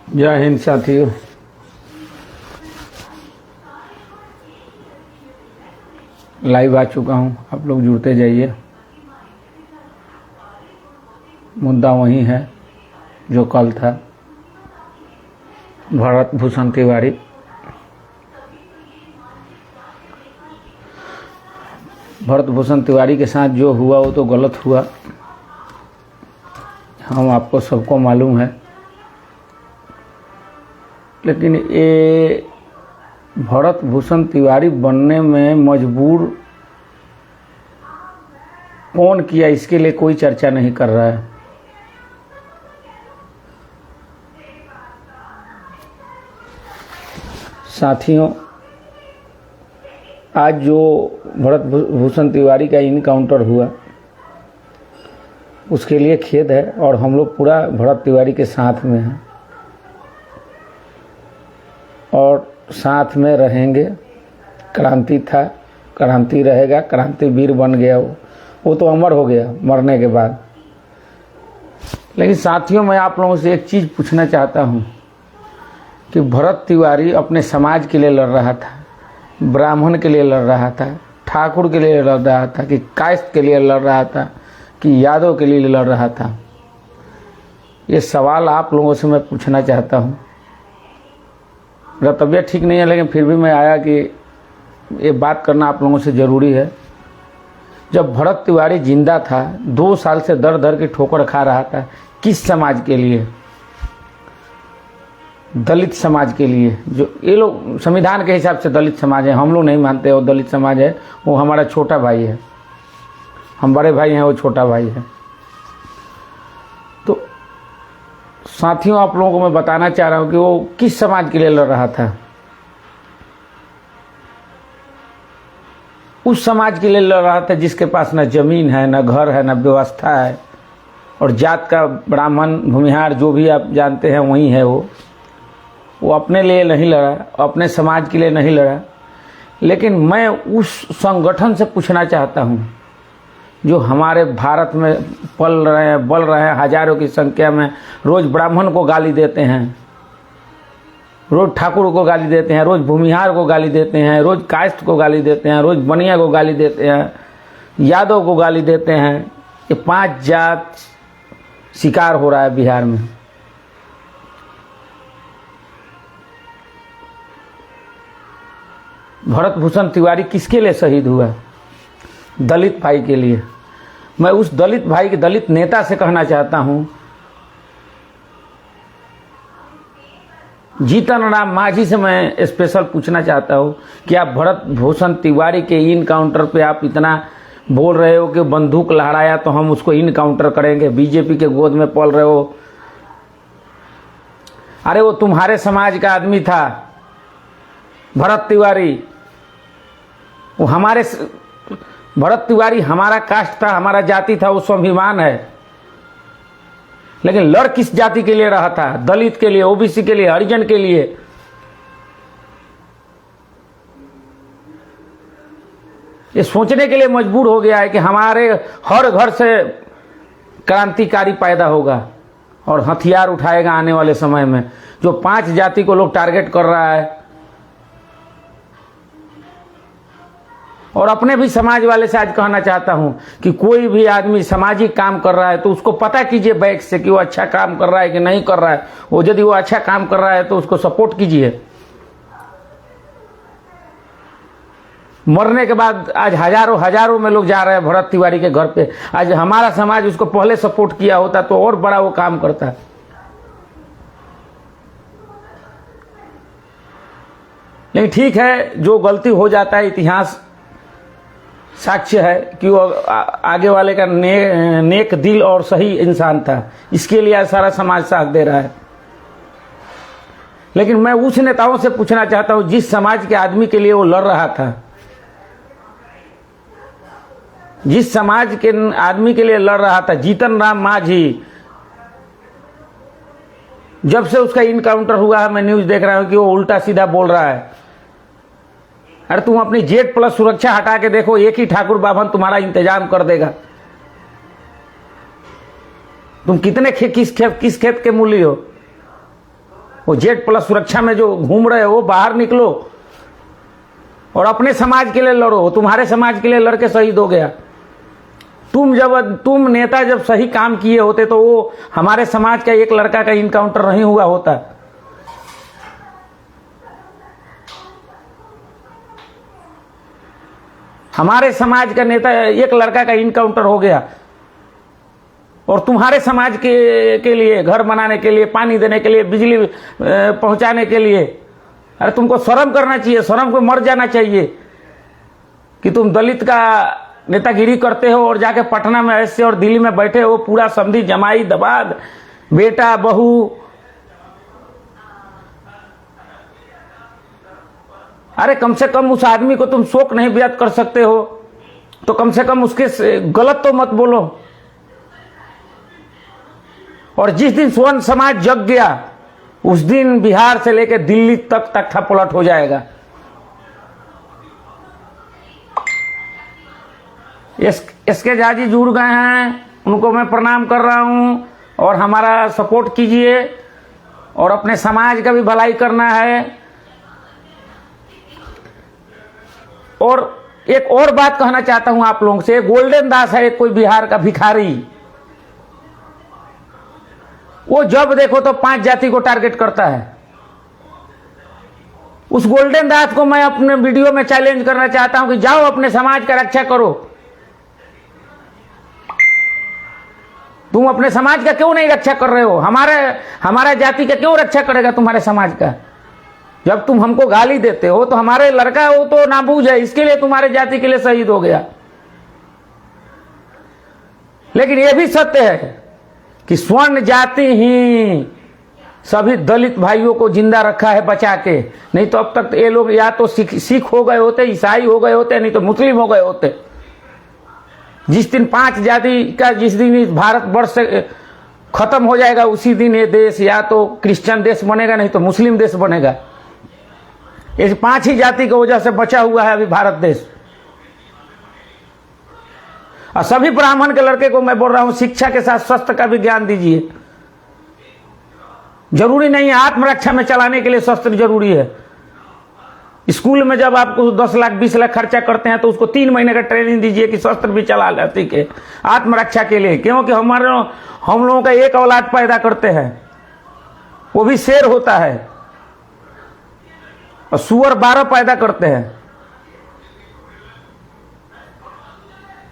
जय हिंद साथियों। लाइव आ चुका हूं, आप लोग जुड़ते जाइए। मुद्दा वही है जो कल था। भरत भूषण तिवारी के साथ जो हुआ वो तो गलत हुआ, हम आपको सबको मालूम है। लेकिन ये भरत भूषण तिवारी बनने में मजबूर कौन किया, इसके लिए कोई चर्चा नहीं कर रहा है। साथियों, आज जो भरत भूषण तिवारी का इनकाउंटर हुआ उसके लिए खेद है और हम लोग पूरा भरत तिवारी के साथ में हैं और साथ में रहेंगे। क्रांति था, क्रांति रहेगा, क्रांतिवीर बन गया वो तो अमर हो गया मरने के बाद। लेकिन साथियों, मैं आप लोगों से एक चीज़ पूछना चाहता हूँ कि भरत तिवारी अपने समाज के लिए लड़ रहा था, ब्राह्मण के लिए लड़ रहा था, ठाकुर के लिए लड़ रहा था, कि कायस्थ के लिए लड़ रहा था, कि यादव के लिए लड़ रहा था। ये सवाल आप लोगों से मैं पूछना चाहता हूँ। मेरा तबीयत ठीक नहीं है, लेकिन फिर भी मैं आया कि ये बात करना आप लोगों से ज़रूरी है। जब भरत तिवारी जिंदा था, 2 साल से दर दर की ठोकर खा रहा था, किस समाज के लिए? दलित समाज के लिए। जो ये लोग संविधान के हिसाब से दलित समाज है, हम लोग नहीं मानते वो दलित समाज है। वो हमारा छोटा भाई है, हम बड़े भाई हैं, वो छोटा भाई है। तो साथियों, आप लोगों को मैं बताना चाह रहा हूं कि वो किस समाज के लिए लड़ रहा था। उस समाज के लिए लड़ रहा था जिसके पास न जमीन है, न घर है, न व्यवस्था है, और जात का ब्राह्मण भूमिहार जो भी आप जानते हैं वही है। वो अपने लिए नहीं लड़ा, अपने समाज के लिए नहीं लड़ा। लेकिन मैं उस संगठन से पूछना चाहता हूं जो हमारे भारत में बल रहे हैं हजारों की संख्या में, रोज ब्राह्मण को गाली देते हैं, रोज ठाकुर को गाली देते हैं, रोज भूमिहार को गाली देते हैं, रोज कायस्थ को गाली देते हैं, रोज बनिया को गाली देते हैं, यादव को गाली देते हैं। ये 5 जात शिकार हो रहा है बिहार में। भरत भूषण तिवारी किसके लिए शहीद हुआ? दलित भाई के लिए। मैं उस दलित भाई के दलित नेता से कहना चाहता हूं, जीतन राम मांझी से मैं स्पेशल पूछना चाहता हूं कि आप भरत भूषण तिवारी के इनकाउंटर पे आप इतना बोल रहे हो कि बंदूक लहराया तो हम उसको इनकाउंटर करेंगे, बीजेपी के गोद में पल रहे हो। अरे वो तुम्हारे समाज का आदमी था भरत तिवारी। वो हमारे भरत तिवारी हमारा कास्ट था, हमारा जाति था, वो स्वाभिमान है। लेकिन लड़ किस जाति के लिए रहा था? दलित के लिए, ओबीसी के लिए, हरिजन के लिए। ये सोचने के लिए मजबूर हो गया है कि हमारे हर घर से क्रांतिकारी पैदा होगा और हथियार उठाएगा आने वाले समय में। जो 5 जाति को लोग टारगेट कर रहा है, और अपने भी समाज वाले से आज कहना चाहता हूं कि कोई भी आदमी सामाजिक काम कर रहा है तो उसको पता कीजिए बैक से कि वो अच्छा काम कर रहा है कि नहीं कर रहा है। वो यदि वो अच्छा काम कर रहा है तो उसको सपोर्ट कीजिए। मरने के बाद आज हजारों में लोग जा रहे हैं भरत तिवारी के घर पे। आज हमारा समाज उसको पहले सपोर्ट किया होता तो और बड़ा वो काम करता। लेकिन ठीक है, जो गलती हो जाता है इतिहास साक्ष्य है कि वो आगे वाले का नेक दिल और सही इंसान था। इसके लिए सारा समाज साथ दे रहा है। लेकिन मैं उस नेताओं से पूछना चाहता हूं जिस समाज के आदमी के लिए वो लड़ रहा था, जिस समाज के आदमी के लिए लड़ रहा था, जीतन राम मांझी, जब से उसका इनकाउंटर हुआ है मैं न्यूज देख रहा हूं कि वो उल्टा सीधा बोल रहा है। अरे तुम अपनी Z+ सुरक्षा हटा के देखो, एक ही ठाकुर बाभन तुम्हारा इंतजाम कर देगा। तुम कितने किस खेत के मूल्य हो? वो Z+ सुरक्षा में जो घूम रहे हो बाहर निकलो और अपने समाज के लिए लड़ो। तुम्हारे समाज के लिए लड़के शहीद हो गया। तुम नेता जब सही काम किए होते तो वो हमारे समाज का एक लड़का का इनकाउंटर नहीं हुआ होता। हमारे समाज का नेता एक लड़का का इनकाउंटर हो गया और तुम्हारे समाज के लिए, घर बनाने के लिए, पानी देने के लिए, बिजली पहुंचाने के लिए, अरे तुमको शर्म करना चाहिए, शर्म को मर जाना चाहिए कि तुम दलित का नेतागिरी करते हो और जाके पटना में ऐसे और दिल्ली में बैठे हो पूरा समधी जमाई दबाद बेटा बहू। अरे कम से कम उस आदमी को तुम शोक नहीं व्यक्त कर सकते हो तो कम से कम उसके गलत तो मत बोलो। और जिस दिन स्वर्ण समाज जग गया उस दिन बिहार से लेकर दिल्ली तक तख्ता पलट हो जाएगा। एसके झा जी जुड़ गए हैं, उनको मैं प्रणाम कर रहा हूं और हमारा सपोर्ट कीजिए और अपने समाज का भी भलाई करना है। और एक और बात कहना चाहता हूं आप लोगों से, गोल्डन दास है कोई बिहार का भिखारी, वो जब देखो तो 5 जाति को टारगेट करता है। उस गोल्डन दास को मैं अपने वीडियो में चैलेंज करना चाहता हूं कि जाओ अपने समाज का रक्षा करो। तुम अपने समाज का क्यों नहीं रक्षा कर रहे हो? हमारा जाति का क्यों रक्षा करेगा तुम्हारे समाज का? जब तुम हमको गाली देते हो तो हमारे लड़का हो तो नाबूझ है, इसके लिए तुम्हारे जाति के लिए शहीद हो गया। लेकिन यह भी सत्य है कि स्वर्ण जाति ही सभी दलित भाइयों को जिंदा रखा है बचा के, नहीं तो अब तक ये लोग या तो सिख हो गए होते, ईसाई हो गए होते, नहीं तो मुस्लिम हो गए होते। जिस दिन 5 जाति का जिस दिन इस भारतवर्ष से खत्म हो जाएगा उसी दिन ये देश या तो क्रिश्चियन देश बनेगा नहीं तो मुस्लिम देश बनेगा। इस 5 ही जाति की वजह से बचा हुआ है अभी भारत देश। और सभी ब्राह्मण के लड़के को मैं बोल रहा हूं शिक्षा के साथ शस्त्र का भी ज्ञान दीजिए। जरूरी नहीं है आत्मरक्षा में चलाने के लिए शस्त्र जरूरी है। स्कूल में जब आपको 10 लाख 20 लाख खर्चा करते हैं तो उसको 3 महीने का ट्रेनिंग दीजिए कि शस्त्र भी चला ले, ठीक है, आत्मरक्षा के लिए। क्योंकि हम लोगों का एक औलाद पैदा करते हैं, वो भी शेर होता है, और सुअर 12 पैदा करते हैं।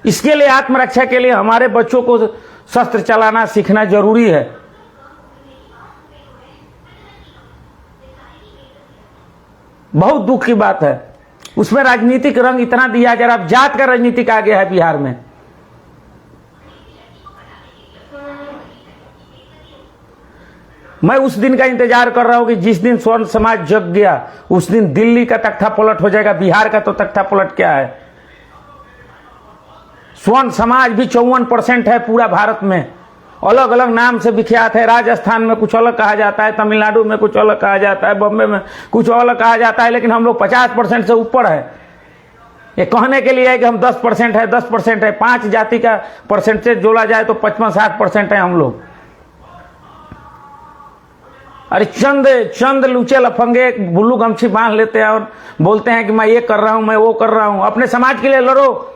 इसके लिए आत्मरक्षा के लिए हमारे बच्चों को शस्त्र चलाना सीखना जरूरी है। बहुत दुख की बात है उसमें राजनीतिक रंग इतना दिया जा रहा है। जात का राजनीतिक आ गया है बिहार में। मैं उस दिन का इंतजार कर रहा हूं कि जिस दिन स्वर्ण समाज जग गया उस दिन दिल्ली का तख्ता पलट हो जाएगा। बिहार का तो तख्ता पलट क्या है? स्वर्ण समाज भी 54% है पूरा भारत में, अलग अलग नाम से विख्यात है। राजस्थान में कुछ अलग कहा जाता है, तमिलनाडु में कुछ अलग कहा जाता है, बॉम्बे में कुछ अलग कहा जाता है, लेकिन हम लोग 50% से ऊपर है। ये कहने के लिए है कि हम 10% है, 10% है। 5 जाति का परसेंटेज जोड़ा जाए तो 55-60% है हम लोग। अरे चंद लूचे लफंगे बुल्लू गमछी बांध लेते हैं और बोलते हैं कि मैं ये कर रहा हूं, मैं वो कर रहा हूं। अपने समाज के लिए लड़ो।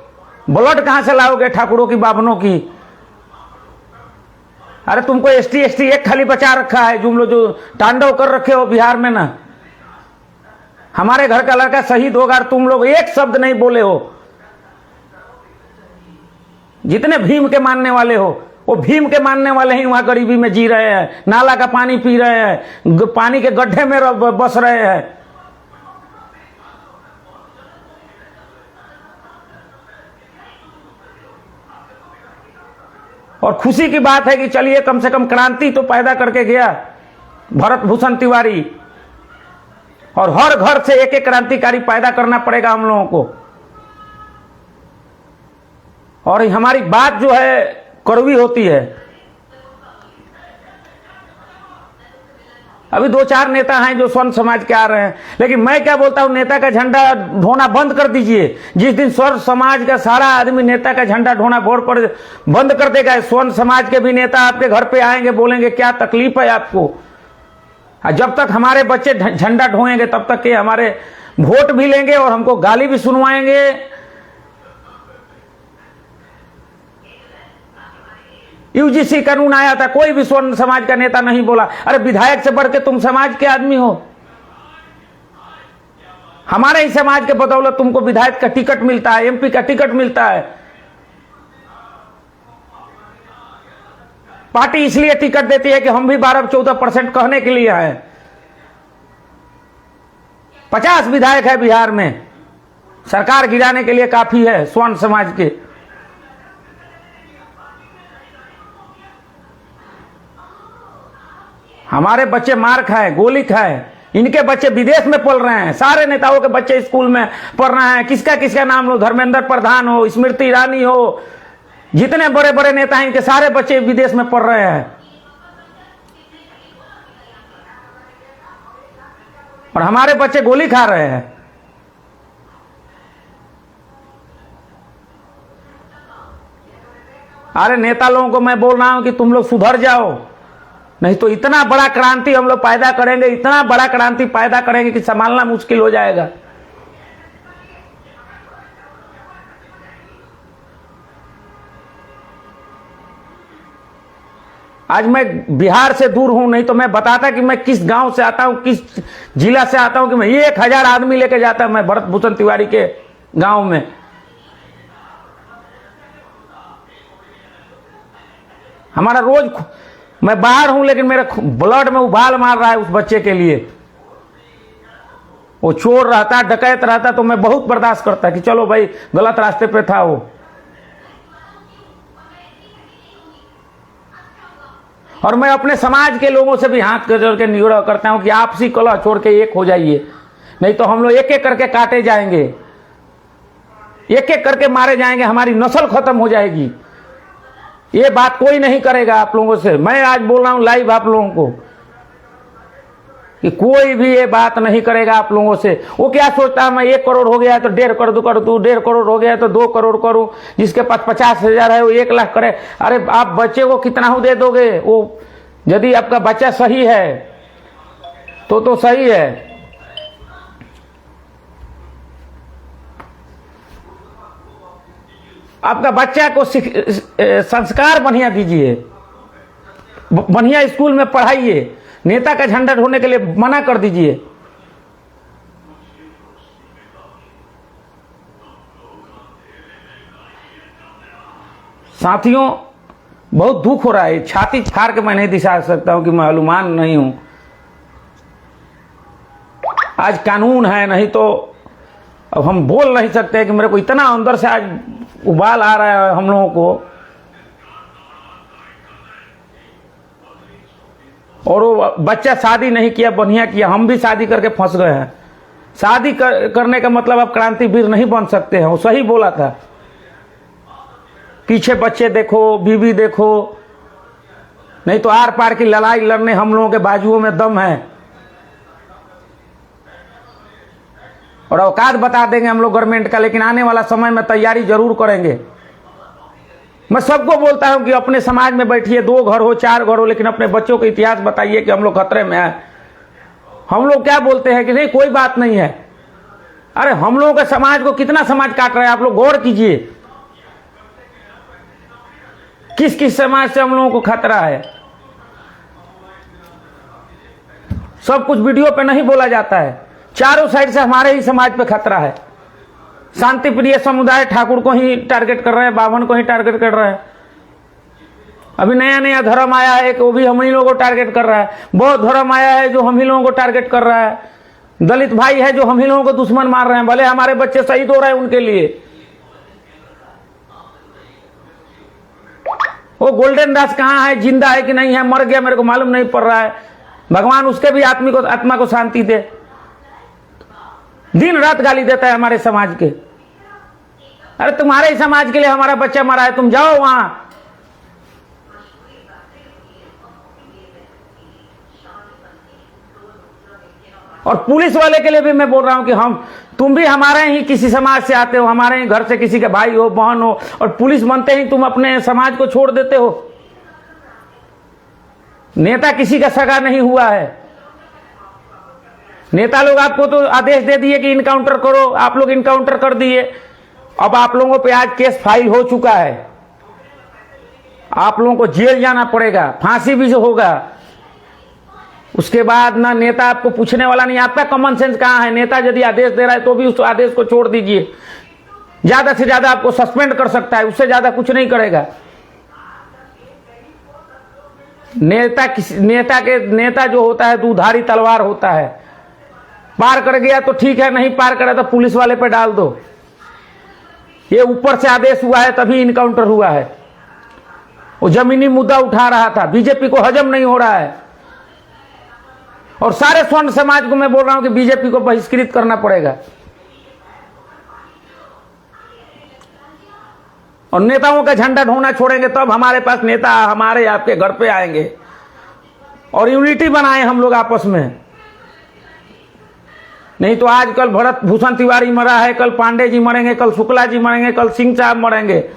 ब्लड कहां से लाओगे ठाकुरों की बाभनों की? अरे तुमको एसटी एक खाली बचा रखा है, तुम लोग जो तांडव कर रखे हो बिहार में ना। हमारे घर का लड़का शहीद होगा और तुम लोग एक शब्द नहीं बोले हो। जितने भीम के मानने वाले हो वो भीम के मानने वाले ही वहां गरीबी में जी रहे हैं, नाला का पानी पी रहे हैं, पानी के गड्ढे में बस रहे हैं। और खुशी की बात है कि चलिए कम से कम क्रांति तो पैदा करके गया भरत भूषण तिवारी, और हर घर से एक क्रांतिकारी पैदा करना पड़ेगा हम लोगों को। और हमारी बात जो है कड़वी होती है। अभी 2-4 नेता हैं जो स्वर्ण समाज के आ रहे हैं, लेकिन मैं क्या बोलता हूं, नेता का झंडा ढोना बंद कर दीजिए। जिस दिन स्वर्ण समाज का सारा आदमी नेता का झंडा ढोना बोर्ड पर बंद कर देगा, स्वर्ण समाज के भी नेता आपके घर पे आएंगे, बोलेंगे क्या तकलीफ है आपको, और जब तक हमारे बच्चे झंडा ढोएंगे तब तक के हमारे वोट भी लेंगे और हमको गाली भी सुनवाएंगे। यूजीसी कानून आया था, कोई भी स्वर्ण समाज का नेता नहीं बोला अरे विधायक से बढ़ के तुम समाज के आदमी हो, हमारे ही समाज के बदौलत तुमको विधायक का टिकट मिलता है, एमपी का टिकट मिलता है। पार्टी इसलिए टिकट देती है कि हम भी 12-14% कहने के लिए हैं। 50 विधायक है बिहार में, सरकार गिराने के लिए काफी है स्वर्ण समाज के। हमारे बच्चे मार खाए, गोली खाए, इनके बच्चे विदेश में पढ़ रहे हैं, सारे नेताओं के बच्चे स्कूल में पढ़ रहे हैं। किसका किसका नाम लो, धर्मेंद्र प्रधान हो, स्मृति ईरानी हो, जितने बड़े बड़े नेता हैं इनके सारे बच्चे विदेश में पढ़ रहे हैं। और हमारे बच्चे गोली खा रहे हैं। अरे नेता लोगों को मैं बोल रहा हूं कि तुम लोग सुधर जाओ, नहीं तो इतना बड़ा क्रांति हम लोग पैदा करेंगे, इतना बड़ा क्रांति पैदा करेंगे कि संभालना मुश्किल हो जाएगा। आज मैं बिहार से दूर हूं, नहीं तो मैं बताता कि मैं किस गांव से आता हूं, किस जिला से आता हूं, कि मैं 1000 आदमी लेके जाता मैं भरत भूषण तिवारी के गांव में। हमारा रोज, मैं बाहर हूं लेकिन मेरे ब्लड में उबाल मार रहा है उस बच्चे के लिए। वो चोर रहता, डकैत रहता तो मैं बहुत बर्दाश्त करता कि चलो भाई गलत रास्ते पे था वो। और मैं अपने समाज के लोगों से भी हाथ जोड़ के निवेदन करता हूं कि आपसी कलह छोड़ के एक हो जाइए, नहीं तो हम लोग एक एक करके काटे जाएंगे, एक एक करके मारे जाएंगे, हमारी नस्ल खत्म हो जाएगी। ये बात कोई नहीं करेगा आप लोगों से। मैं आज बोल रहा हूं लाइव आप लोगों को कि कोई भी ये बात नहीं करेगा आप लोगों से। वो क्या सोचता है मैं 1 करोड़ हो गया तो 1.5 करोड़ कर दूं, 1.5 करोड़ हो गया तो 2 करोड़ करूं, जिसके पास 50,000 है वो 1 लाख करे। अरे आप बच्चे को कितना हो दे दोगे? वो यदि आपका बच्चा सही है तो सही है। आपका बच्चा को संस्कार बढ़िया दीजिए, बढ़िया स्कूल में पढ़ाइए, नेता का झंडा ढोने के लिए मना कर दीजिए। साथियों बहुत दुख हो रहा है, छाती फाड़ के मैं नहीं दिखा सकता हूं कि मैं हनुमान नहीं हूं। आज कानून है, नहीं तो अब हम बोल नहीं सकते कि मेरे को इतना अंदर से आज उबाल आ रहा है हम लोगों को। और वो बच्चा शादी नहीं किया, बढ़िया किया, हम भी शादी करके फंस गए हैं। शादी करने का मतलब आप क्रांतिवीर नहीं बन सकते हैं, वो सही बोला था। पीछे बच्चे देखो, बीवी देखो, नहीं तो आर पार की लड़ाई लड़ने हम लोगों के बाजुओं में दम है। और औकात बता देंगे हम लोग गवर्नमेंट का, लेकिन आने वाला समय में तैयारी जरूर करेंगे। मैं सबको बोलता हूं कि अपने समाज में बैठिए, 2 घर हो 4 घर हो, लेकिन अपने बच्चों को इतिहास बताइए कि हम लोग खतरे में हैं। हम लोग क्या बोलते हैं कि नहीं कोई बात नहीं है। अरे हम लोगों के समाज को कितना समाज काट रहा है, आप लोग गौर कीजिए। किस किस समाज से हम लोगों को खतरा है, सब कुछ वीडियो पे नहीं बोला जाता है। चारों साइड से हमारे ही समाज पे खतरा है। शांति प्रिय समुदाय ठाकुर को ही टारगेट कर रहे हैं, बाभन को ही टारगेट कर रहे हैं। अभी नया नया धर्म आया है कि वो भी हम ही लोगों को टारगेट कर रहा है। बौद्ध धर्म आया है जो हम ही लोगों को टारगेट कर रहा है। दलित भाई है जो हम ही लोगों को दुश्मन मार रहे हैं, भले हमारे बच्चे शहीद हो रहे हैं उनके लिए। वो गोल्डन दास कहाँ है, जिंदा है कि नहीं है, मर गया मेरे को मालूम नहीं पड़ रहा है। भगवान उसके भी आत्मा को शांति दे। दिन रात गाली देता है हमारे समाज के। अरे तुम्हारे ही समाज के लिए हमारा बच्चा मरा है, तुम जाओ वहां। और पुलिस वाले के लिए भी मैं बोल रहा हूं कि तुम भी हमारे ही किसी समाज से आते हो, हमारे ही घर से किसी के भाई हो बहन हो, और पुलिस बनते ही तुम अपने समाज को छोड़ देते हो। नेता किसी का सगा नहीं हुआ है, नेता लोग आपको तो आदेश दे दिए कि इनकाउंटर करो, आप लोग इनकाउंटर कर दिए। अब आप लोगों पे आज केस फाइल हो चुका है, आप लोगों को जेल जाना पड़ेगा, फांसी भी जो होगा। उसके बाद ना नेता आपको पूछने वाला नहीं। आपका कॉमन सेंस कहां है? नेता यदि आदेश दे रहा है तो भी उस आदेश को छोड़ दीजिए। ज्यादा से ज्यादा आपको सस्पेंड कर सकता है, उससे ज्यादा कुछ नहीं करेगा। नेता जो होता है दुधारी तलवार होता है। पार कर गया तो ठीक है, नहीं पार करा तो पुलिस वाले पे डाल दो। ये ऊपर से आदेश हुआ है तभी इनकाउंटर हुआ है। वो जमीनी मुद्दा उठा रहा था, बीजेपी को हजम नहीं हो रहा है। और सारे स्वर्ण समाज को मैं बोल रहा हूं कि बीजेपी को बहिष्कृत करना पड़ेगा। और नेताओं का झंडा ढोना छोड़ेंगे तब हमारे पास नेता हमारे आपके घर पे आएंगे और यूनिटी बनाए हम लोग आपस में। नहीं तो आज कल भरत भूषण तिवारी मरा है, कल पांडे जी मरेंगे, कल शुक्ला जी मरेंगे, कल सिंह साहब मरेंगे।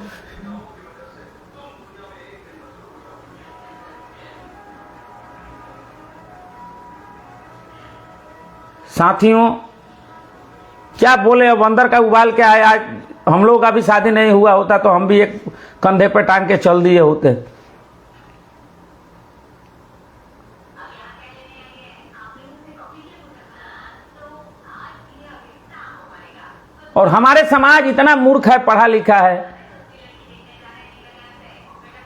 साथियों क्या बोले, अब अंदर का उबाल के आया। आज हम लोग का भी शादी नहीं हुआ होता तो हम भी एक कंधे पे टांग के चल दिए होते। और हमारे समाज इतना मूर्ख है, पढ़ा लिखा है।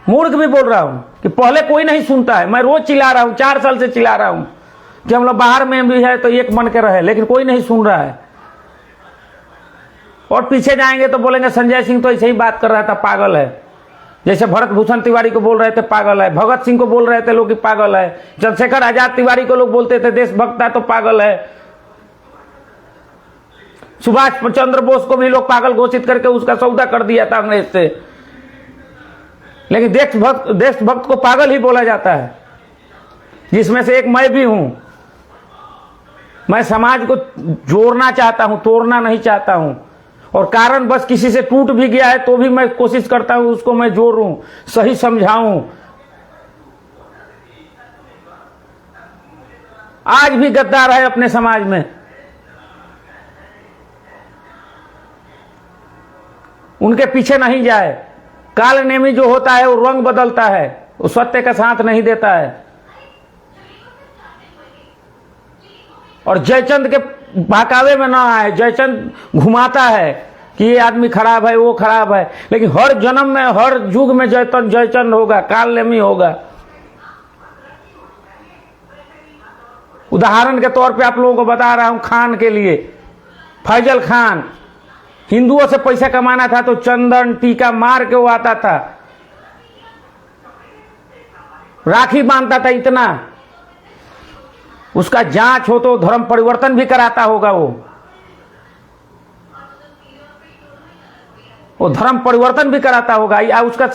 मूर्ख भी बोल रहा हूं कि पहले कोई नहीं सुनता है। मैं रोज चिल्ला रहा हूं, 4 साल से चिल्ला रहा हूं कि हम लोग बाहर में भी है तो एक बन के रहे, लेकिन कोई नहीं सुन रहा है। और पीछे जाएंगे तो बोलेंगे संजय सिंह तो ऐसे ही बात कर रहा था, पागल है। जैसे भरत भूषण तिवारी को बोल रहे थे पागल है, भगत सिंह को बोल रहे थे लोग कि पागल है, चंद्रशेखर आजाद तिवारी को लोग बोलते थे देशभक्त है तो पागल है, सुभाष चंद्र बोस को भी लोग पागल घोषित करके उसका सौदा कर दिया था अंग्रेज से। लेकिन देशभक्त को पागल ही बोला जाता है, जिसमें से एक मैं भी हूं। मैं समाज को जोड़ना चाहता हूं, तोड़ना नहीं चाहता हूं। और कारण बस किसी से टूट भी गया है तो भी मैं कोशिश करता हूं उसको मैं जोड़ूं, सही समझाऊं। आज भी गद्दार है अपने समाज में, उनके पीछे नहीं जाए। कालनेमी जो होता है वो रंग बदलता है, वो सत्य का साथ नहीं देता है। और जयचंद के बहकावे में ना आए। जयचंद घुमाता है कि ये आदमी खराब है, वो खराब है, लेकिन हर जन्म में हर युग में जयचंद होगा, कालनेमी होगा। उदाहरण के तौर पे आप लोगों को बता रहा हूं, खान के लिए फैजल खान हिंदुओं से पैसा कमाना था तो चंदन टीका मार के वो आता था, राखी बांधता था। इतना उसका जांच हो तो धर्म परिवर्तन भी कराता होगा। वो धर्म परिवर्तन भी कराता होगा, या उसका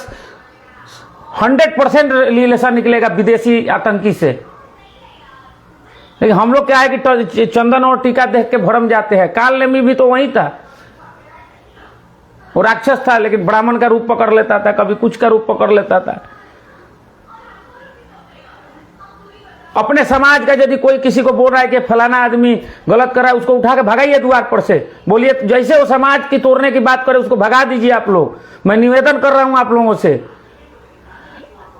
100% रिलेशन निकलेगा विदेशी आतंकी से। लेकिन हम लोग क्या है कि चंदन और टीका देख के भरम जाते हैं। कालनेमी भी तो वही था, वो राक्षस था, लेकिन ब्राह्मण का रूप पकड़ लेता था, कभी कुछ का रूप पकड़ लेता था। अपने समाज का यदि कोई किसी को बोल रहा है कि फलाना आदमी गलत कर रहा है, उसको उठा के भगाइए द्वार पर से, बोलिए जैसे वो समाज की तोड़ने की बात करे उसको भगा दीजिए आप लोग। मैं निवेदन कर रहा हूं आप लोगों से,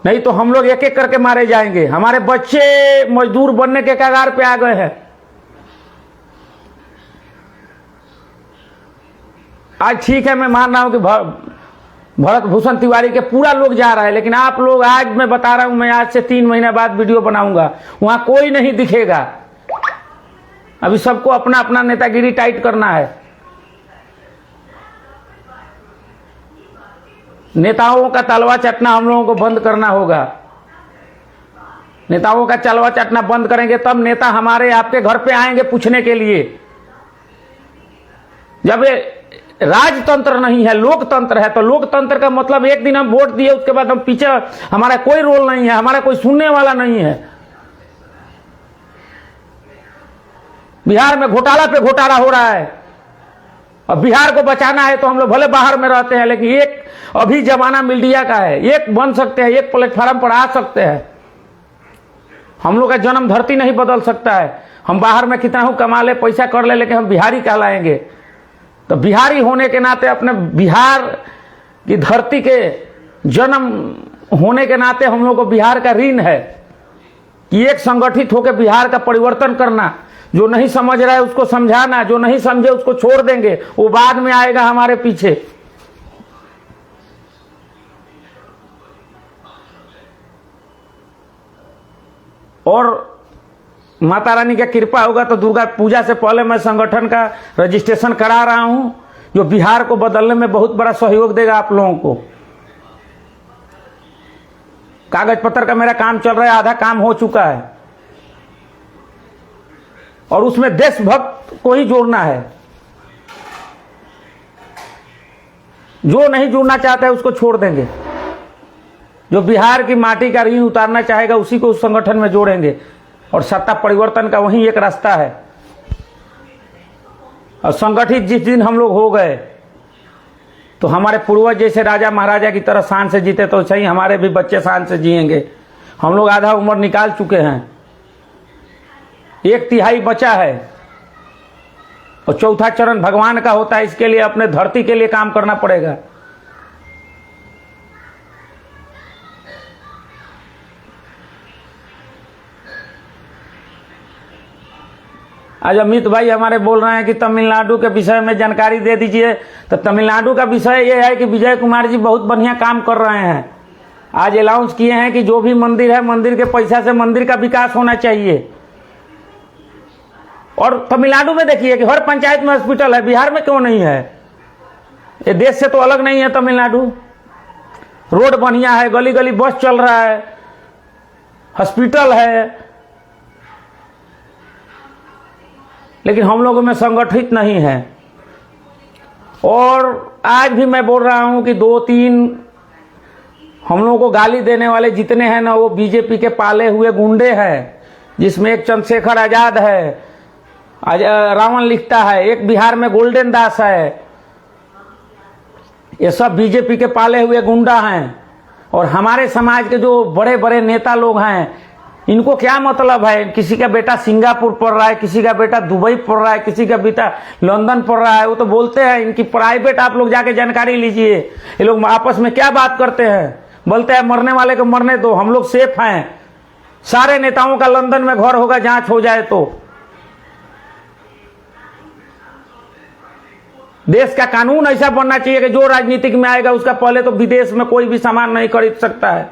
नहीं तो हम लोग एक एक करके मारे जाएंगे। हमारे बच्चे मजदूर बनने के कगार पे आ गए हैं। आज ठीक है, मैं मान रहा हूं कि भरत भूषण तिवारी के पूरा लोग जा रहा है, लेकिन आप लोग, आज मैं बता रहा हूं, मैं आज से 3 महीना बाद वीडियो बनाऊंगा, वहां कोई नहीं दिखेगा। अभी सबको अपना अपना नेतागिरी टाइट करना है। नेताओं का तलवा चटना हम लोगों को बंद करना होगा। नेताओं का तलवा चटना बंद करेंगे तब नेता हमारे आपके घर पे आएंगे पूछने के लिए। जब राजतंत्र नहीं है, लोकतंत्र है, तो लोकतंत्र का मतलब एक दिन हम वोट दिए उसके बाद हम पीछे, हमारा कोई रोल नहीं है, हमारा कोई सुनने वाला नहीं है। बिहार में घोटाला पे घोटाला हो रहा है, और बिहार को बचाना है तो हम लोग भले बाहर में रहते हैं, लेकिन एक अभी जमाना मीडिया का है, एक बन सकते हैं, एक प्लेटफॉर्म पर आ सकते हैं। हम लोग का जन्म धरती नहीं बदल सकता है। हम बाहर में कितना हो कमा ले, पैसा कर ले, लेकिन हम बिहारी कहलाएंगे। तो बिहारी होने के नाते, अपने बिहार की धरती के जन्म होने के नाते हम लोग को बिहार का ऋण है कि एक संगठित होकर बिहार का परिवर्तन करना। जो नहीं समझ रहा है उसको समझाना, जो नहीं समझे उसको छोड़ देंगे, वो बाद में आएगा हमारे पीछे। और माता रानी का कृपा होगा तो दुर्गा पूजा से पहले मैं संगठन का रजिस्ट्रेशन करा रहा हूं, जो बिहार को बदलने में बहुत बड़ा सहयोग देगा आप लोगों को। कागज पत्र का मेरा काम चल रहा है, आधा काम हो चुका है, और उसमें देशभक्त को ही जोड़ना है। जो नहीं जुड़ना चाहता है उसको छोड़ देंगे। जो बिहार की माटी का ऋण उतारना चाहेगा उसी को उस संगठन में जोड़ेंगे, और सत्ता परिवर्तन का वही एक रास्ता है। और संगठित जिस दिन हम लोग हो गए तो हमारे पूर्वज जैसे राजा महाराजा की तरह शान से जीते, तो सही हमारे भी बच्चे शान से जिएंगे। हम लोग आधा उम्र निकाल चुके हैं, 1/3 बचा है, और चौथा चरण भगवान का होता है। इसके लिए अपने धरती के लिए काम करना पड़ेगा। आज अमित भाई हमारे बोल रहे हैं कि तमिलनाडु के विषय में जानकारी दे दीजिए। तो तमिलनाडु का विषय यह है कि विजय कुमार जी बहुत बढ़िया काम कर रहे हैं। आज अनाउंस किए हैं कि जो भी मंदिर है, मंदिर के पैसा से मंदिर का विकास होना चाहिए। और तमिलनाडु में देखिए कि हर पंचायत में हॉस्पिटल है, बिहार में क्यों नहीं है? ये देश से तो अलग नहीं है तमिलनाडु। रोड बढ़िया है, गली गली बस चल रहा है, हॉस्पिटल है, लेकिन हम लोगों में संगठित नहीं है। और आज भी मैं बोल रहा हूं कि 2-3 हम लोगों को गाली देने वाले जितने हैं ना, वो बीजेपी के पाले हुए गुंडे हैं, जिसमें एक चंद्रशेखर आजाद है, रावण लिखता है, एक बिहार में गोल्डन दास है। ये सब बीजेपी के पाले हुए गुंडा हैं। और हमारे समाज के जो बड़े बड़े नेता लोग हैं, इनको क्या मतलब है? किसी का बेटा सिंगापुर पढ़ रहा है, किसी का बेटा दुबई पढ़ रहा है, किसी का बेटा लंदन पढ़ रहा है, वो तो बोलते हैं इनकी प्राइवेट आप लोग जाके जानकारी लीजिए। ये लोग आपस में क्या बात करते हैं? बोलते हैं मरने वाले को मरने दो, हम लोग सेफ हैं। सारे नेताओं का लंदन में घर होगा, जांच हो जाए तो। देश का कानून ऐसा बनना चाहिए कि जो राजनीतिक में आएगा उसका पहले तो विदेश में कोई भी सामान नहीं खरीद सकता है।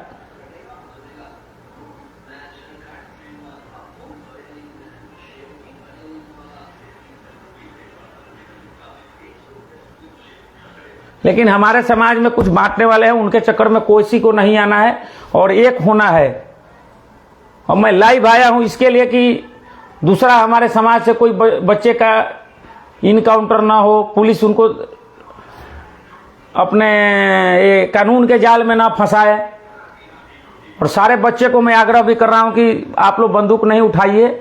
लेकिन हमारे समाज में कुछ बांटने वाले हैं, उनके चक्कर में किसी को नहीं आना है और एक होना है। और मैं लाइव आया हूं इसके लिए कि दूसरा हमारे समाज से कोई बच्चे का इनकाउंटर ना हो, पुलिस उनको अपने कानून के जाल में ना फंसाए। और सारे बच्चे को मैं आग्रह भी कर रहा हूं कि आप लोग बंदूक नहीं उठाइए।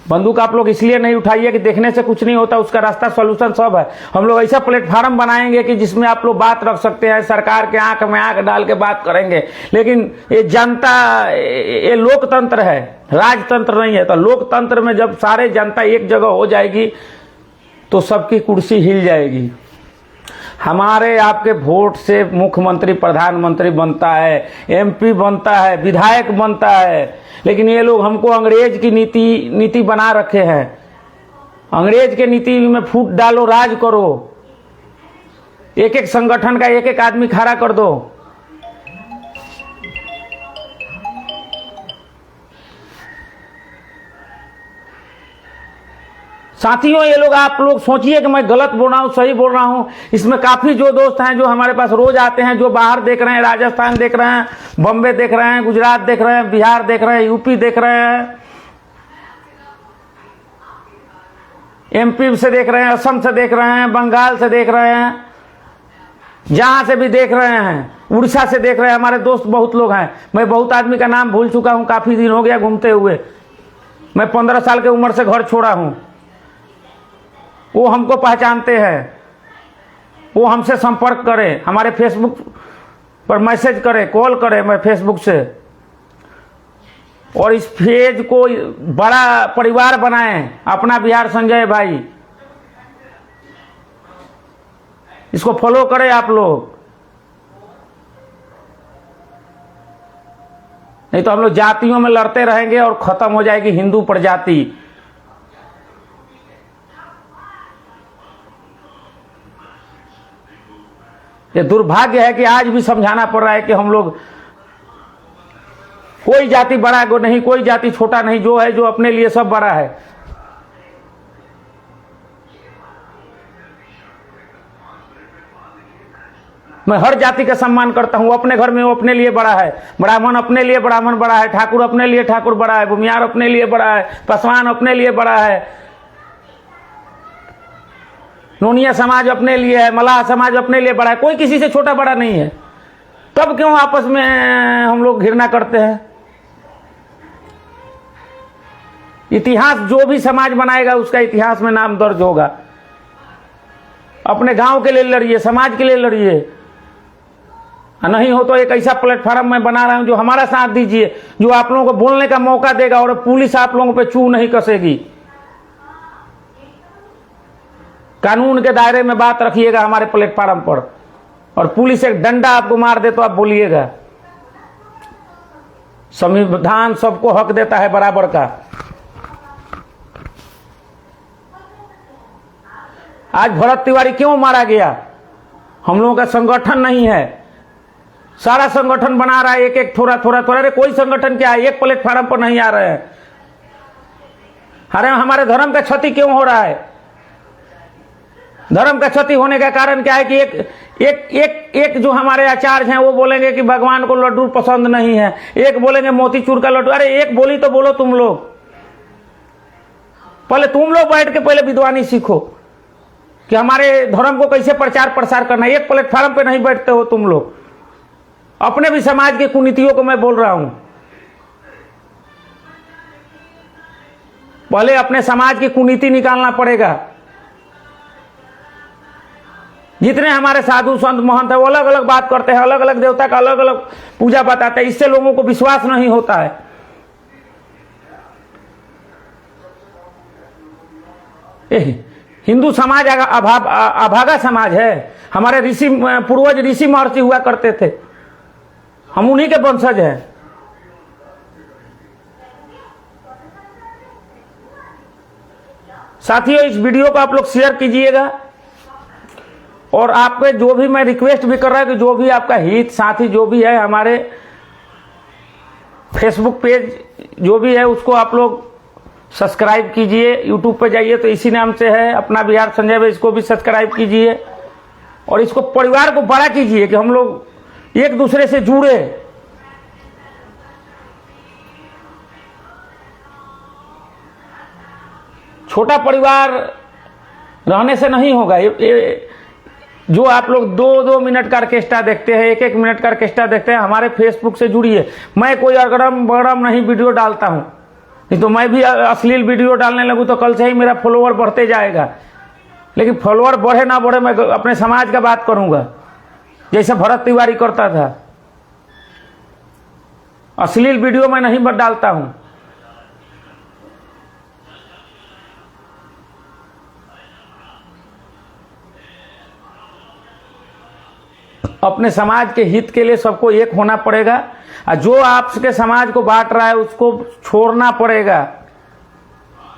बंदूक आप लोग इसलिए नहीं उठाइए कि देखने से कुछ नहीं होता, उसका रास्ता सॉल्यूशन सब है। हम लोग ऐसा प्लेटफार्म बनाएंगे कि जिसमें आप लोग बात रख सकते हैं, सरकार के आंख में आंख डाल के बात करेंगे। लेकिन ये जनता, ये लोकतंत्र है, राजतंत्र नहीं है। तो लोकतंत्र में जब सारे जनता एक जगह हो जाएगी तो सबकी कुर्सी हिल जाएगी। हमारे आपके वोट से मुख्यमंत्री प्रधानमंत्री बनता है, एमपी बनता है, विधायक बनता है। लेकिन ये लोग हमको अंग्रेज की नीति बना रखे हैं। अंग्रेज के नीति में फूट डालो, राज करो, एक एक संगठन का एक एक आदमी खड़ा कर दो। साथियों, ये लोग, आप लोग सोचिए कि मैं गलत बोल रहा हूं सही बोल रहा हूं। इसमें काफी जो दोस्त हैं जो हमारे पास रोज आते हैं, जो बाहर देख रहे हैं, राजस्थान देख रहे हैं, बॉम्बे देख रहे हैं, गुजरात देख रहे हैं, बिहार देख रहे हैं, यूपी देख रहे हैं, एमपी से देख रहे हैं, असम से देख रहे हैं, बंगाल से देख रहे हैं, जहां से भी देख रहे हैं, उड़ीसा से देख रहे हैं। हमारे दोस्त बहुत लोग हैं। मैं बहुत आदमी का नाम भूल चुका हूं, काफी दिन हो गया घूमते हुए। मैं 15 साल की उम्र से घर छोड़ा हूं। वो हमको पहचानते हैं, वो हमसे संपर्क करें, हमारे फेसबुक पर मैसेज करें, कॉल करें। मैं फेसबुक से और इस फेज को बड़ा परिवार बनाएं अपना बिहार संजय भाई, इसको फॉलो करें आप लोग। नहीं तो हम लोग जातियों में लड़ते रहेंगे और खत्म हो जाएगी हिंदू प्रजाति। ये दुर्भाग्य है कि आज भी समझाना पड़ रहा है कि हम लोग कोई जाति बड़ा नहीं, कोई जाति छोटा नहीं, जो है जो अपने लिए सब बड़ा है। मैं हर जाति का सम्मान करता हूं। अपने घर में वो अपने लिए बड़ा है, ब्राह्मण अपने लिए ब्राह्मण बड़ा है, ठाकुर अपने लिए ठाकुर बड़ा है, भूमियार अपने लिए बड़ा है, पासवान अपने लिए बड़ा है, नोनिया समाज अपने लिए है, मलाह समाज अपने लिए बड़ा है। कोई किसी से छोटा बड़ा नहीं है। तब क्यों आपस में हम लोग घृणा करते हैं? इतिहास जो भी समाज बनाएगा उसका इतिहास में नाम दर्ज होगा। अपने गांव के लिए लड़िए, समाज के लिए लड़िए। नहीं हो तो एक ऐसा प्लेटफॉर्म मैं बना रहा हूं जो हमारा साथ दीजिए, जो आप लोगों को बोलने का मौका देगा और पुलिस आप लोगों पे चू नहीं कसेगी। कानून के दायरे में बात रखिएगा हमारे प्लेटफॉर्म पर, और पुलिस एक डंडा आपको मार दे तो आप बोलिएगा। संविधान सबको हक देता है बराबर का। आज भरत तिवारी क्यों मारा गया? हम लोगों का संगठन नहीं है। सारा संगठन बना रहा है, एक एक थोड़ा थोड़ा थोड़ा। अरे कोई संगठन क्या है, एक प्लेटफॉर्म पर नहीं आ रहे हैं। अरे हमारे धर्म का क्षति क्यों हो रहा है? धर्म का क्षति होने का कारण क्या है कि एक जो हमारे आचार्य हैं वो बोलेंगे कि भगवान को लड्डू पसंद नहीं है, एक बोलेंगे मोतीचूर का लड्डू। अरे एक बोली तो बोलो तुम लोग। पहले तुम लोग बैठ के पहले विद्वानी सीखो कि हमारे धर्म को कैसे प्रचार प्रसार करना है। एक प्लेटफॉर्म पे नहीं बैठते हो तुम लोग। अपने भी समाज की कुनीतियों को मैं बोल रहा हूं। पहले अपने समाज की कुनीति निकालना पड़ेगा। जितने हमारे साधु संत महंत है वो अलग अलग बात करते हैं, अलग अलग देवता का अलग अलग पूजा बताते हैं। इससे लोगों को विश्वास नहीं होता है। हिंदू समाज अभागा समाज है। हमारे ऋषि पूर्वज ऋषि महर्षि हुआ करते थे, हम उन्हीं के वंशज हैं। साथियों, इस वीडियो को आप लोग शेयर कीजिएगा। और आपके जो भी मैं रिक्वेस्ट भी कर रहा हूं कि जो भी आपका हित साथी जो भी है, हमारे फेसबुक पेज जो भी है उसको आप लोग सब्सक्राइब कीजिए। यूट्यूब पे जाइए तो इसी नाम से है, अपना बिहार संजय भाई, इसको भी सब्सक्राइब कीजिए। और इसको परिवार को बड़ा कीजिए कि हम लोग एक दूसरे से जुड़े। छोटा परिवार रहने से नहीं होगा। ये जो आप लोग 2-2 मिनट का ऑर्केस्ट्रा देखते हैं, 1-1 मिनट का ऑर्केस्ट्रा देखते हैं, हमारे फेसबुक से जुड़िए। मैं कोई अगड़म बगड़म नहीं वीडियो डालता हूं। नहीं तो मैं भी अश्लील वीडियो डालने लगूं तो कल से ही मेरा फॉलोअर बढ़ते जाएगा। लेकिन फॉलोअर बढ़े ना बढ़े, मैं अपने समाज का बात करूंगा जैसे भरत तिवारी करता था। अश्लील वीडियो मैं नहीं डालता हूं। अपने समाज के हित के लिए सबको एक होना पड़ेगा। और जो आपके समाज को बांट रहा है उसको छोड़ना पड़ेगा।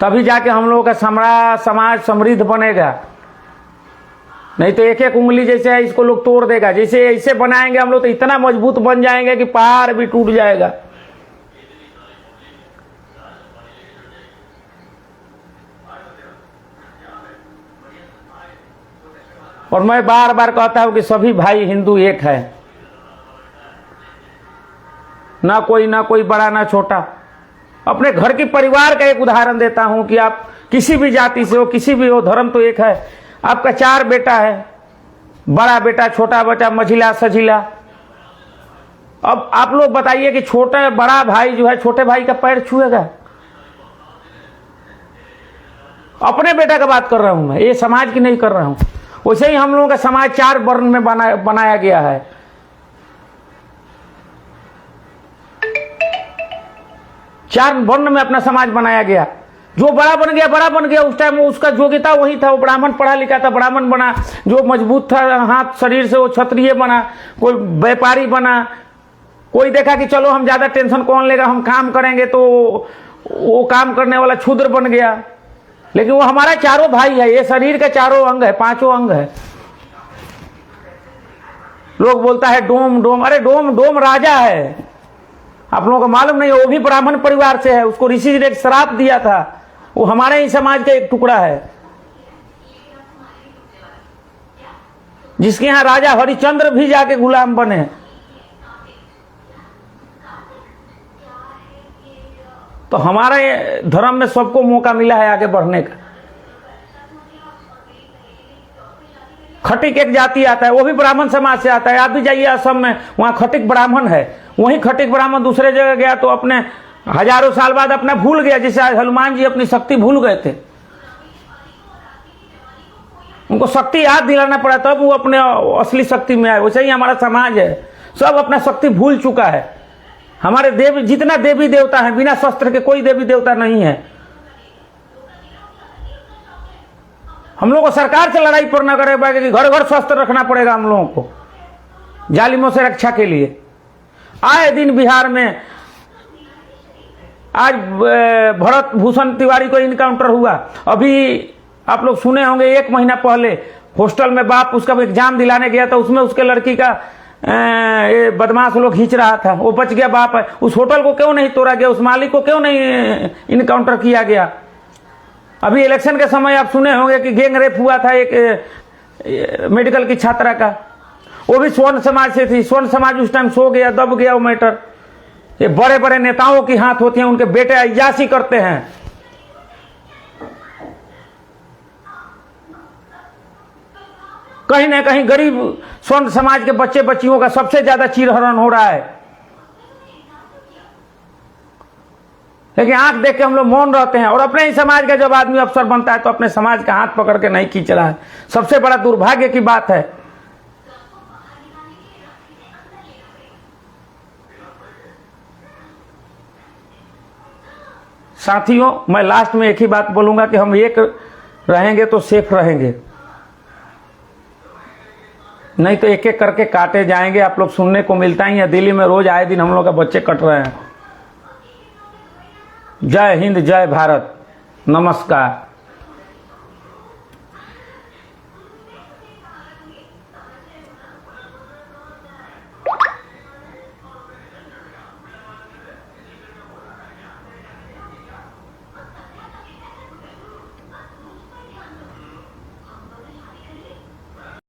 तभी जाके हम लोगों का समाज समृद्ध बनेगा। नहीं तो एक एक उंगली जैसे है इसको लोग तोड़ देगा। जैसे ऐसे बनाएंगे हम लोग तो इतना मजबूत बन जाएंगे कि पहाड़ भी टूट जाएगा। और मैं बार बार कहता हूं कि सभी भाई हिंदू एक है, ना कोई बड़ा ना छोटा। अपने घर की परिवार का एक उदाहरण देता हूं कि आप किसी भी जाति से हो, किसी भी हो, धर्म तो एक है। आपका 4 बेटा है, बड़ा बेटा, छोटा बेटा, मझिला, सझिला। अब आप लोग बताइए कि छोटा बड़ा भाई जो है छोटे भाई का पैर छुएगा? अपने बेटा का बात कर रहा हूं मैं, ये समाज की नहीं कर रहा हूं। वैसे ही हम लोगों का समाज 4 वर्ण में बनाया गया है। 4 वर्ण में अपना समाज बनाया गया। जो बड़ा बन गया, उस टाइम उसका योग्यता वही था, वो ब्राह्मण पढ़ा लिखा था, ब्राह्मण बना। जो मजबूत था हाथ शरीर से वो क्षत्रिय बना, कोई व्यापारी बना। कोई देखा कि चलो हम ज्यादा टेंशन कौन लेगा, हम काम करेंगे, तो वो काम करने वाला शूद्र बन गया। लेकिन वो हमारा चारों भाई है, ये शरीर के चारों अंग है, 5 अंग है। लोग बोलता है डोम, अरे डोम राजा है, आप लोगों को मालूम नहीं, वो भी ब्राह्मण परिवार से है, उसको ऋषि जी ने एक श्राप दिया था, वो हमारे ही समाज का एक टुकड़ा है। जिसके यहां राजा हरिश्चंद्र भी जाके गुलाम बने। तो हमारे धर्म में सबको मौका मिला है आगे बढ़ने का। खटिक एक जाति आता है, वो भी ब्राह्मण समाज से आता है। आप भी जाइए असम में, वहां खटिक ब्राह्मण है। वहीं खटिक ब्राह्मण दूसरे जगह गया तो अपने हजारों साल बाद अपना भूल गया, जैसे हनुमान जी अपनी शक्ति भूल गए थे। उनको शक्ति याद दिलाना पड़ा तब वो अपने असली शक्ति में आए। वैसे ही हमारा समाज है, सब अपना शक्ति भूल चुका है। हमारे देवी, जितना देवी देवता है, बिना शस्त्र के कोई देवी देवता नहीं है। हम लोग को सरकार से लड़ाई पर न करे कि घर घर शस्त्र रखना पड़ेगा हम लोगों को जालिमों से रक्षा के लिए। आए दिन बिहार में आज भरत भूषण तिवारी को इनकाउंटर हुआ। अभी आप लोग सुने होंगे 1 महीना पहले हॉस्टल में बाप उसका एग्जाम दिलाने गया था, उसमें उसके लड़की का ये बदमाश लोग खींच रहा था, वो बच गया बाप है। उस होटल को क्यों नहीं तोड़ा गया, उस मालिक को क्यों नहीं इनकाउंटर किया गया। अभी इलेक्शन के समय आप सुने होंगे कि गैंग रेप हुआ था एक मेडिकल की छात्रा का, वो भी स्वर्ण समाज से थी। स्वर्ण समाज उस टाइम सो गया, दब गया वो मैटर। ये बड़े बड़े नेताओं की हाथ होती हैं, उनके बेटे अय्याशी करते हैं। कहीं ना कहीं गरीब स्वर्ण समाज के बच्चे बच्चियों का सबसे ज्यादा चीरहरण हो रहा है। लेकिन आंख देख के हम लोग मौन रहते हैं, और अपने ही समाज का जब आदमी अफसर बनता है तो अपने समाज का हाथ पकड़ के नहीं खींच रहा है। सबसे बड़ा दुर्भाग्य की बात है। साथियों, मैं लास्ट में एक ही बात बोलूंगा कि हम एक रहेंगे तो सेफ रहेंगे, नहीं तो एक एक करके काटे जाएंगे। आप लोग सुनने को मिलता ही है, दिल्ली में रोज आए दिन हम लोग का बच्चे कट रहे हैं। जय हिंद, जय भारत, नमस्कार।